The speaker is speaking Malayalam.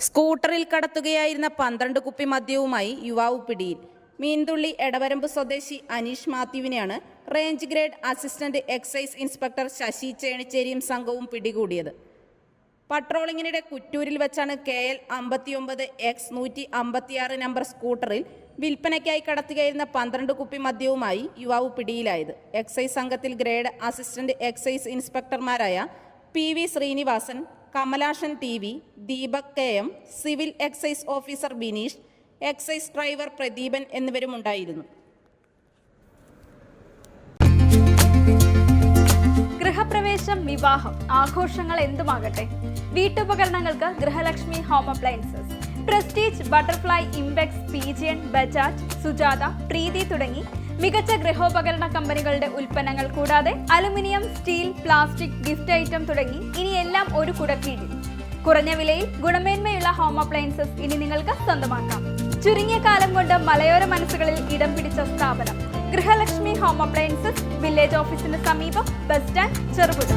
സ്കൂട്ടറിൽ കടത്തുകയായിരുന്ന 12 കുപ്പി മദ്യവുമായി യുവാവ് പിടിയിൽ. മീൻതുള്ളി എടവരമ്പ് സ്വദേശി അനീഷ് മാത്യുവിനെയാണ് range grade assistant excise inspector Sasi ചേണിച്ചേരിയും സംഘവും പിടികൂടിയത്. പട്രോളിങ്ങിനിടെ കുറ്റൂരിൽ വെച്ചാണ് KL 59X156 നമ്പർ സ്കൂട്ടറിൽ വിൽപ്പനയ്ക്കായി കടത്തുകയായിരുന്ന 12 കുപ്പി മദ്യവുമായി യുവാവ് പിടിയിലായത്. എക്സൈസ് സംഘത്തിൽ ഗ്രേഡ് അസിസ്റ്റന്റ് എക്സൈസ് ഇൻസ്പെക്ടർമാരായ PV Sreenivasan, Kamalashan TV, Deepak KM, civil excise officer Bineesh, excise driver Pradeepan എന്നിവരുമുണ്ടായിരുന്നു. ഗൃഹപ്രവേശം, വിവാഹം, ആഘോഷങ്ങൾ എന്തുമാകട്ടെ, വീട്ടുപകരണങ്ങൾക്ക് Grihalakshmi home appliances, Prestige, Butterfly, Impex, PGN, Bajaj, Sujata, Preethi തുടങ്ങി മികച്ച ഗൃഹോപകരണ കമ്പനികളുടെ ഉൽപ്പന്നങ്ങൾ കൂടാതെ aluminium, steel, plastic, gift item തുടങ്ങി ഇനി എല്ലാം ഒരു കുടക്കീഴിൽ. കുറഞ്ഞ വിലയിൽ ഗുണമേന്മയുള്ള ഹോം അപ്ലയൻസസ് ഇനി നിങ്ങൾക്ക് സ്വന്തമാക്കാം. ചുരുങ്ങിയ കാലം കൊണ്ട് മലയോര മനസ്സുകളിൽ ഇടം പിടിച്ച സ്ഥാപനം ഗൃഹലക്ഷ്മി ഹോം അപ്ലയൻസസ്, വില്ലേജ് ഓഫീസിന് സമീപം, ബസ് സ്റ്റാൻഡ്, ചെറുപുഴ.